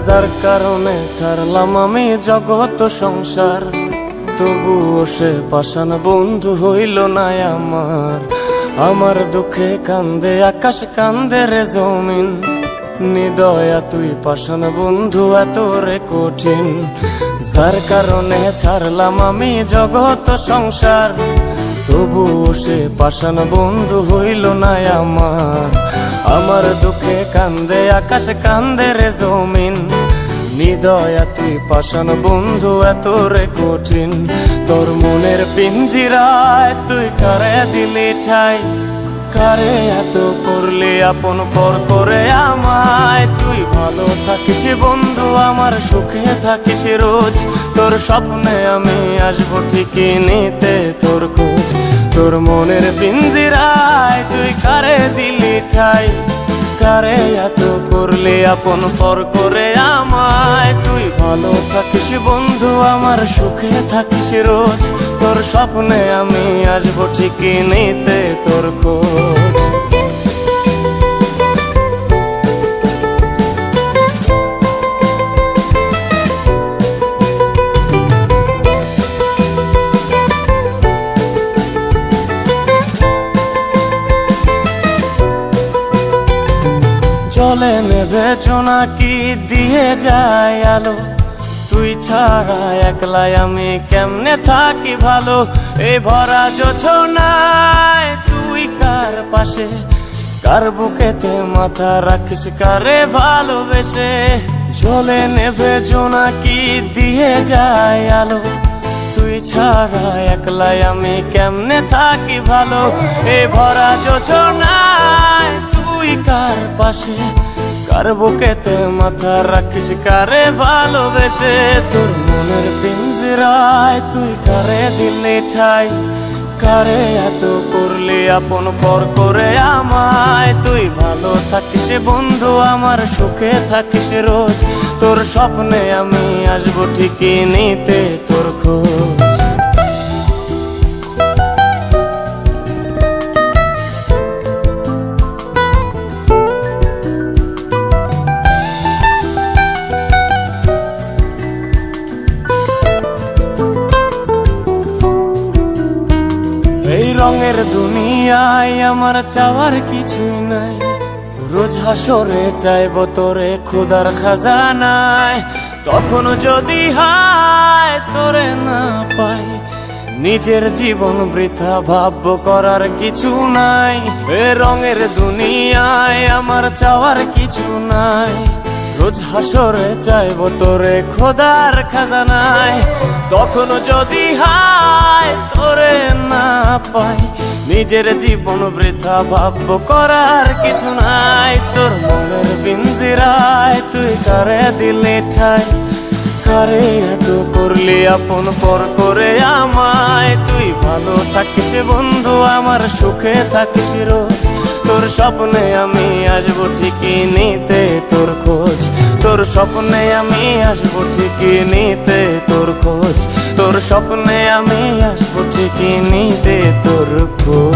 যার কারণে ছাড়লাম আমি জগৎ সংসার, তবুও সে পাষাণ বন্ধু হইল না আমার। আমার দুঃখে কান্দে আকাশ, কান্দে রে জমিন, নিদয়া তুই পাষাণ বন্ধু এত রে কঠিন। যার কারণে ছাড়লাম আমি জগৎ সংসার, তবুও সে পাষাণ বন্ধু হইল না আমার। আমার দুঃখে কান্দে আকাশ, কান্দে রে জমিন, নিদয়া তুই পাষাণ বন্ধু এত রে কঠিন। তোর মনের পিঞ্জিরায় তুই কারে দিলি ঠাই, কারে এত করলি আপন পর করে আমায়। তুই ভালো থাকিস বন্ধু আমার, সুখে থাকিস রোজ, তোর স্বপ্নে আমি আসবো ঠিকই নিতে তোর খোঁজ। তোর মনের পিঞ্জিরায় তুই কারে দিলি ঠাই, কারে এত করলি আপন পর করে আমায়। তুই ভালো থাকিস বন্ধু আমার, সুখে থাকিস রোজ, তোর স্বপ্নে আমি আসবো ঠিকই নিতে তোর খোঁজ। জলে নেভে জোনাকি দিয়ে যায় আলো, তুই ছাড়া একলাই আমি কেমনে থাকি ভালো। এই ভরা জোছনায় তুই কার পাশে, কার বুকেতে মাথা রাখিস কারে ভালোবেসে। জলে নেভে জোনাকি দিয়ে যায় আলো, তুই ছাড়া একলাই আমি কেমনে থাকি ভালো। এই ভরা জোছনায় তুই কার পাশে, কার বুকেতে মাথা রাখিস কারে ভালোবেসে। তোর মনের পিঞ্জিরায় তুই কারে দিলি ঠাই, কারে এত করলি আপন পর করে আমায়। তুই ভালো থাকিস বন্ধু আমার, সুখে থাকিস রোজ, তোর স্বপ্নে আমি আসবো ঠিকই নিতে তোর খোঁজ। এই রঙের দুনিয়ায় আমার চাওয়ার কিছুই নাই, রোজ হাসরে চাইব তোরে খোদার খাজানায়। তখন যদি হায় তোরে না পাই, নিজের জীবন বৃথা ভাববো করার কিছু নাই। এ রঙের দুনিয়ায় আমার চাওয়ার কিছু নাই, রোজ হাসরে চাইব তোরে খোদার খাজানায়। তখন যদি হায় তোরে না পাই, নিজের জীবন বৃথা ভাববো করার কিছু নাই। তোর মনের পিঞ্জিরায় তুই কারে দিলি ঠাই, কারে এত করলি আপন পর করে আমায়। তুই ভালো থাকিস বন্ধু আমার, সুখে থাকিস রোজ, তোর স্বপ্নে আমি আসবো ঠিকই নিতে তোর খোঁজ। তোর স্বপ্নে আমি আসবো ঠিকই নিতে তোর খোঁজ, তোর স্বপ্নে আমি আসবো ঠিকই নিতে তোর খোঁজ।